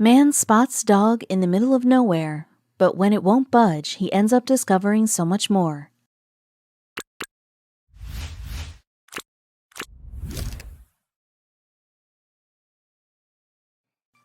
Man spots dog in the middle of nowhere, but when it won't budge, he ends up discovering so much more.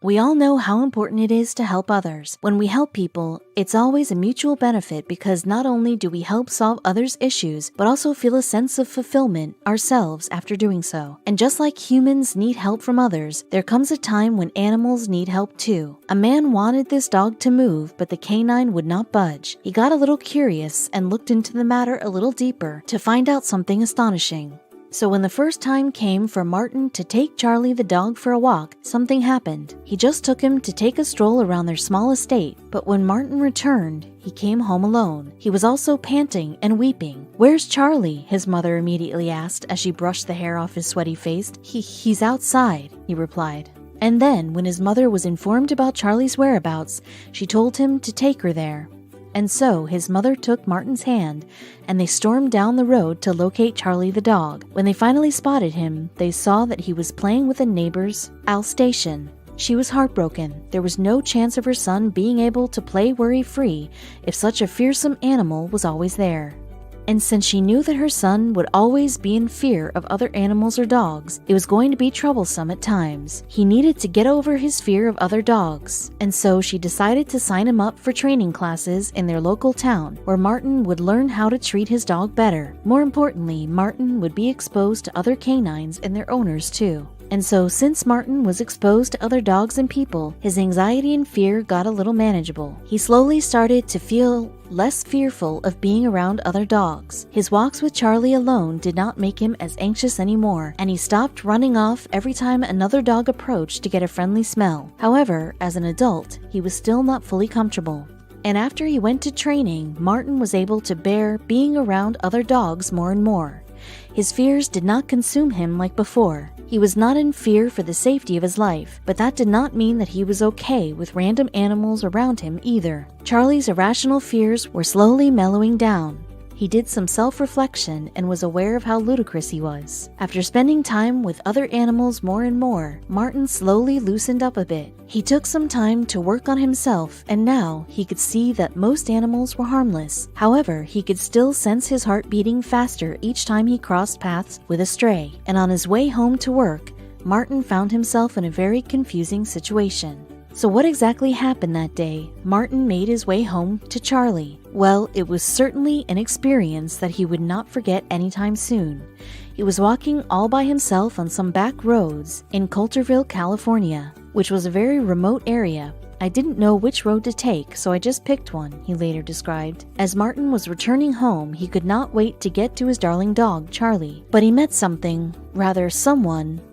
We all know how important it is to help others. When we help people, it's always a mutual benefit because not only do we help solve others' issues, but also feel a sense of fulfillment ourselves after doing so. And just like humans need help from others, there comes a time when animals need help too. A man wanted this dog to move, but the canine would not budge. He got a little curious and looked into the matter a little deeper to find out something astonishing. So when the first time came for Martin to take Charlie the dog for a walk, something happened. He just took him to take a stroll around their small estate, but when Martin returned, he came home alone. He was also panting and weeping. "Where's Charlie?" his mother immediately asked as she brushed the hair off his sweaty face. He's outside," he replied. And then, when his mother was informed about Charlie's whereabouts, she told him to take her there. And so his mother took Martin's hand, and they stormed down the road to locate Charlie the dog. When they finally spotted him, they saw that he was playing with a neighbor's owl station. She was heartbroken. There was no chance of her son being able to play worry-free if such a fearsome animal was always there. And since she knew that her son would always be in fear of other animals or dogs, it was going to be troublesome at times. He needed to get over his fear of other dogs, and so she decided to sign him up for training classes in their local town, where Martin would learn how to treat his dog better. More importantly, Martin would be exposed to other canines and their owners too. And so, since Martin was exposed to other dogs and people, his anxiety and fear got a little manageable. He slowly started to feel less fearful of being around other dogs. His walks with Charlie alone did not make him as anxious anymore, and he stopped running off every time another dog approached to get a friendly smell. However, as an adult, he was still not fully comfortable. And after he went to training, Martin was able to bear being around other dogs more and more. His fears did not consume him like before. He was not in fear for the safety of his life, but that did not mean that he was okay with random animals around him either. Charlie's irrational fears were slowly mellowing down. He did some self-reflection and was aware of how ludicrous he was. After spending time with other animals more and more, Martin slowly loosened up a bit. He took some time to work on himself, and now he could see that most animals were harmless. However, he could still sense his heart beating faster each time he crossed paths with a stray. And on his way home to work, Martin found himself in a very confusing situation. So what exactly happened that day? Martin made his way home to Charlie. Well, it was certainly an experience that he would not forget anytime soon. He was walking all by himself on some back roads in Coulterville, California, which was a very remote area. "I didn't know which road to take, so I just picked one," he later described. As Martin was returning home, he could not wait to get to his darling dog, Charlie. But he met someone,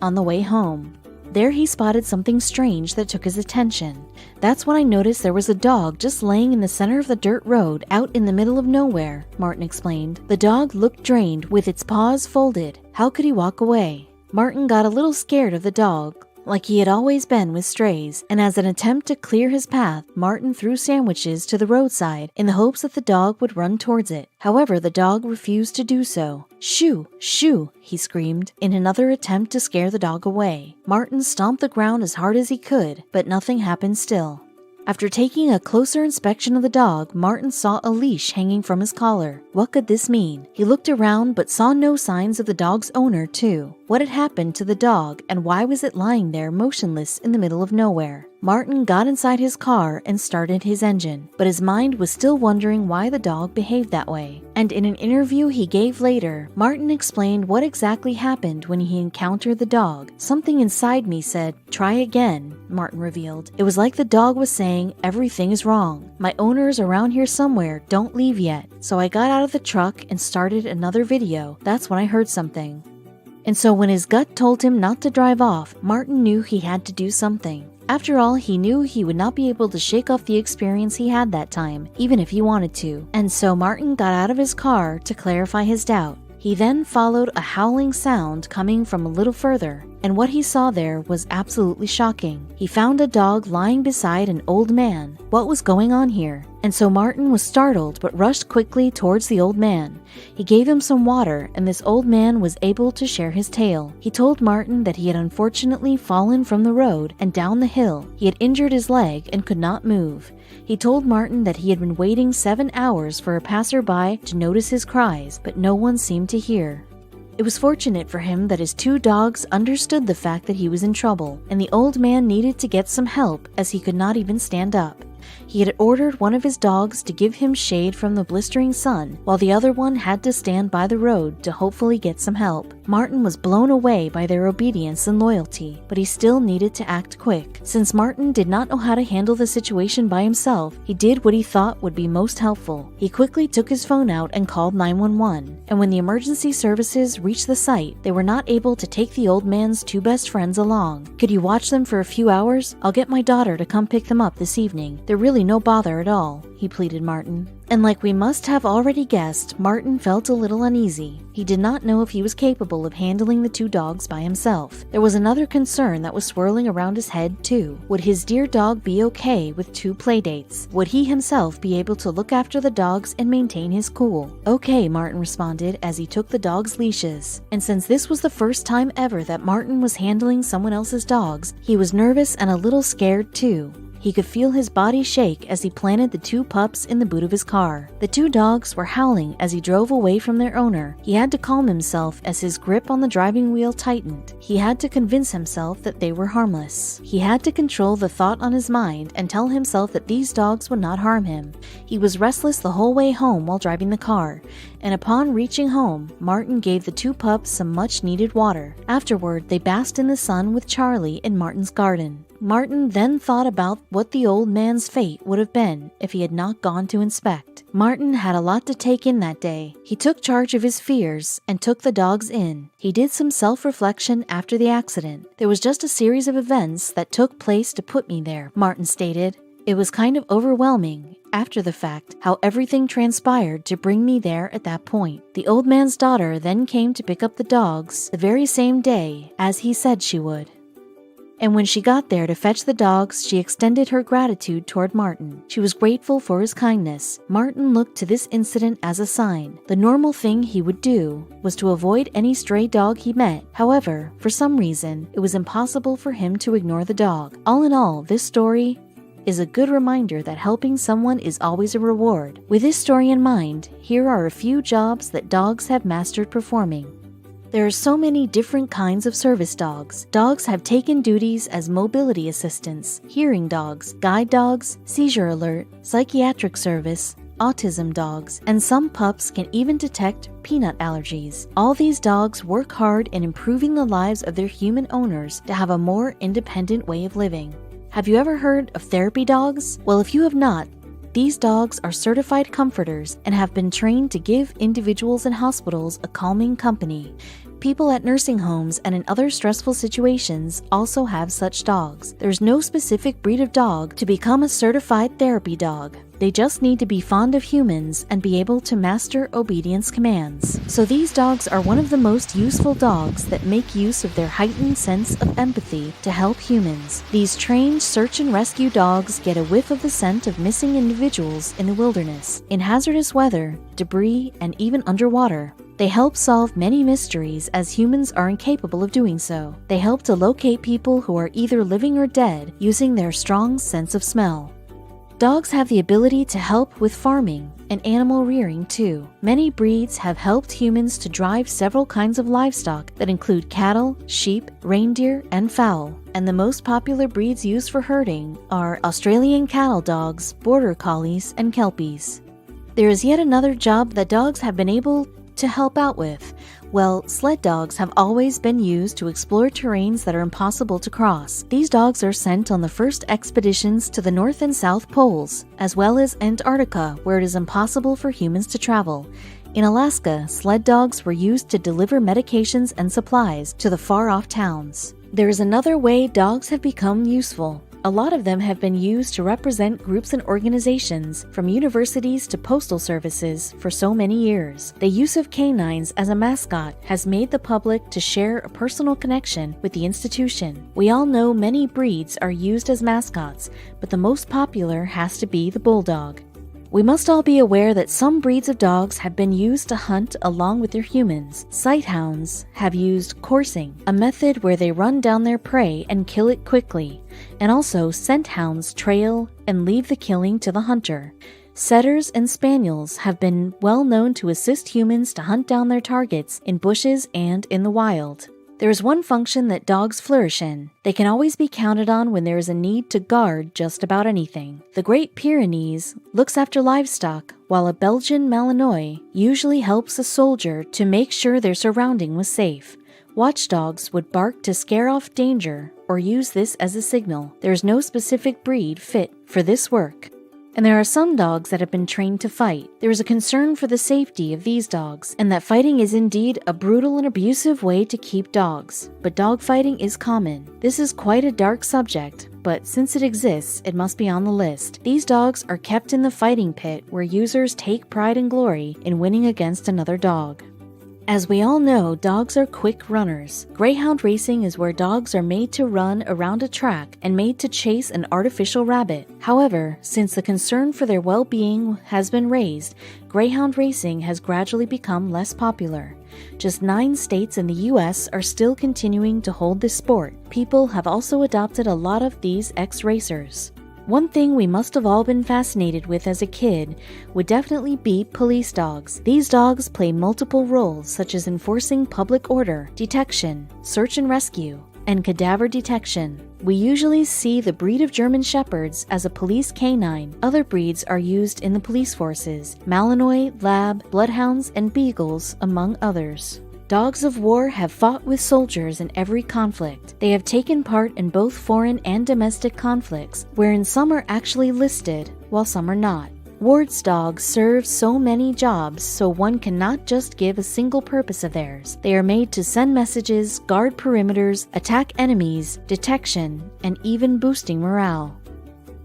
on the way home. There he spotted something strange that took his attention. "That's when I noticed there was a dog just laying in the center of the dirt road out in the middle of nowhere," Martin explained. "The dog looked drained with its paws folded. How could he walk away?" Martin got a little scared of the dog, like he had always been with strays, and as an attempt to clear his path, Martin threw sandwiches to the roadside in the hopes that the dog would run towards it. However, the dog refused to do so. "Shoo! Shoo!" he screamed, in another attempt to scare the dog away. Martin stomped the ground as hard as he could, but nothing happened still. After taking a closer inspection of the dog, Martin saw a leash hanging from his collar. What could this mean? He looked around but saw no signs of the dog's owner, too. What had happened to the dog, and why was it lying there motionless in the middle of nowhere? Martin got inside his car and started his engine, but his mind was still wondering why the dog behaved that way. And in an interview he gave later, Martin explained what exactly happened when he encountered the dog. "Something inside me said, 'Try again,'" Martin revealed. "It was like the dog was saying, 'Everything is wrong. My owner is around here somewhere, don't leave yet.' So I got out of the truck and started another video. That's when I heard something." And so when his gut told him not to drive off, Martin knew he had to do something. After all, he knew he would not be able to shake off the experience he had that time, even if he wanted to. And so Martin got out of his car to clarify his doubt. He then followed a howling sound coming from a little further, and what he saw there was absolutely shocking. He found a dog lying beside an old man. What was going on here? And so Martin was startled but rushed quickly towards the old man. He gave him some water, and this old man was able to share his tale. He told Martin that he had unfortunately fallen from the road and down the hill. He had injured his leg and could not move. He told Martin that he had been waiting 7 hours for a passerby to notice his cries, but no one seemed to hear. It was fortunate for him that his 2 dogs understood the fact that he was in trouble, and the old man needed to get some help as he could not even stand up. He had ordered one of his dogs to give him shade from the blistering sun, while the other one had to stand by the road to hopefully get some help. Martin was blown away by their obedience and loyalty, but he still needed to act quick. Since Martin did not know how to handle the situation by himself, he did what he thought would be most helpful. He quickly took his phone out and called 911, and when the emergency services reached the site, they were not able to take the old man's 2 best friends along. "Could you watch them for a few hours? I'll get my daughter to come pick them up this evening. They're really no bother at all," he pleaded Martin. And like we must have already guessed, Martin felt a little uneasy. He did not know if he was capable of handling the 2 dogs by himself. There was another concern that was swirling around his head too. Would his dear dog be okay with 2 playdates? Would he himself be able to look after the dogs and maintain his cool? "Okay," Martin responded as he took the dogs' leashes. And since this was the first time ever that Martin was handling someone else's dogs, he was nervous and a little scared too. He could feel his body shake as he planted the 2 pups in the boot of his car. The 2 dogs were howling as he drove away from their owner. He had to calm himself as his grip on the driving wheel tightened. He had to convince himself that they were harmless. He had to control the thought on his mind and tell himself that these dogs would not harm him. He was restless the whole way home while driving the car, and upon reaching home, Martin gave the 2 pups some much-needed water. Afterward, they basked in the sun with Charlie in Martin's garden. Martin then thought about what the old man's fate would have been if he had not gone to inspect. Martin had a lot to take in that day. He took charge of his fears and took the dogs in. He did some self-reflection after the accident. "There was just a series of events that took place to put me there," Martin stated. "It was kind of overwhelming after the fact how everything transpired to bring me there at that point." The old man's daughter then came to pick up the dogs the very same day as he said she would. And when she got there to fetch the dogs, she extended her gratitude toward Martin. She was grateful for his kindness. Martin looked to this incident as a sign. The normal thing he would do was to avoid any stray dog he met. However, for some reason, it was impossible for him to ignore the dog. All in all, this story is a good reminder that helping someone is always a reward. With this story in mind, here are a few jobs that dogs have mastered performing. There are so many different kinds of service dogs. Dogs have taken duties as mobility assistants, hearing dogs, guide dogs, seizure alert, psychiatric service, autism dogs, and some pups can even detect peanut allergies. All these dogs work hard in improving the lives of their human owners to have a more independent way of living. Have you ever heard of therapy dogs? Well, if you have not, these dogs are certified comforters and have been trained to give individuals in hospitals a calming company. People at nursing homes and in other stressful situations also have such dogs. There's no specific breed of dog to become a certified therapy dog. They just need to be fond of humans and be able to master obedience commands. So these dogs are one of the most useful dogs that make use of their heightened sense of empathy to help humans. These trained search and rescue dogs get a whiff of the scent of missing individuals in the wilderness, in hazardous weather, debris, and even underwater. They help solve many mysteries as humans are incapable of doing so. They help to locate people who are either living or dead using their strong sense of smell. Dogs have the ability to help with farming and animal rearing too. Many breeds have helped humans to drive several kinds of livestock that include cattle, sheep, reindeer, and fowl. And the most popular breeds used for herding are Australian cattle dogs, border collies, and kelpies. There is yet another job that dogs have been able to help out with. Well, sled dogs have always been used to explore terrains that are impossible to cross. These dogs are sent on the first expeditions to the North and South Poles, as well as Antarctica, where it is impossible for humans to travel. In Alaska, sled dogs were used to deliver medications and supplies to the far-off towns. There is another way dogs have become useful. A lot of them have been used to represent groups and organizations, from universities to postal services, for so many years. The use of canines as a mascot has made the public to share a personal connection with the institution. We all know many breeds are used as mascots, but the most popular has to be the bulldog. We must all be aware that some breeds of dogs have been used to hunt along with their humans. Sighthounds have used coursing, a method where they run down their prey and kill it quickly, and also scent hounds trail and leave the killing to the hunter. Setters and spaniels have been well known to assist humans to hunt down their targets in bushes and in the wild. There is one function that dogs flourish in. They can always be counted on when there is a need to guard just about anything. The Great Pyrenees looks after livestock, while a Belgian Malinois usually helps a soldier to make sure their surrounding was safe. Watchdogs would bark to scare off danger or use this as a signal. There is no specific breed fit for this work. And there are some dogs that have been trained to fight. There is a concern for the safety of these dogs, and that fighting is indeed a brutal and abusive way to keep dogs. But dog fighting is common. This is quite a dark subject, but since it exists, it must be on the list. These dogs are kept in the fighting pit, where users take pride and glory in winning against another dog. As we all know, dogs are quick runners. Greyhound racing is where dogs are made to run around a track and made to chase an artificial rabbit. However, since the concern for their well-being has been raised, greyhound racing has gradually become less popular. Just 9 states in the US are still continuing to hold this sport. People have also adopted a lot of these ex-racers. One thing we must have all been fascinated with as a kid would definitely be police dogs. These dogs play multiple roles, such as enforcing public order, detection, search and rescue, and cadaver detection. We usually see the breed of German Shepherds as a police canine. Other breeds are used in the police forces: Malinois, Lab, Bloodhounds, and Beagles, among others. Dogs of war have fought with soldiers in every conflict. They have taken part in both foreign and domestic conflicts, wherein some are actually listed, while some are not. Wards dogs serve so many jobs, so one cannot just give a single purpose of theirs. They are made to send messages, guard perimeters, attack enemies, detection, and even boosting morale.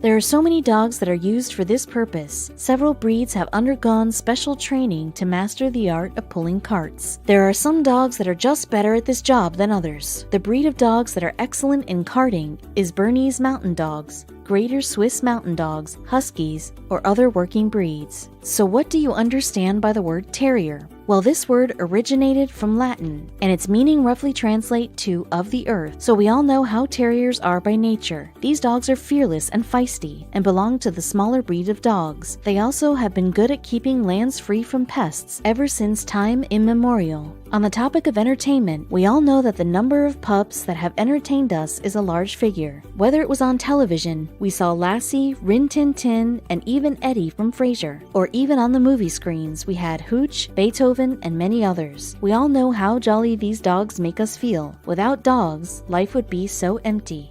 There are so many dogs that are used for this purpose. Several breeds have undergone special training to master the art of pulling carts. There are some dogs that are just better at this job than others. The breed of dogs that are excellent in carting is Bernese Mountain Dogs, Greater Swiss Mountain Dogs, Huskies, or other working breeds. So what do you understand by the word terrier? Well, this word originated from Latin, and its meaning roughly translates to of the earth, so we all know how terriers are by nature. These dogs are fearless and feisty, and belong to the smaller breed of dogs. They also have been good at keeping lands free from pests ever since time immemorial. On the topic of entertainment, we all know that the number of pups that have entertained us is a large figure. Whether it was on television, we saw Lassie, Rin Tin Tin, and even Eddie from Frasier, or even on the movie screens, we had Hooch, Beethoven, and many others. We all know how jolly these dogs make us feel. Without dogs, life would be so empty.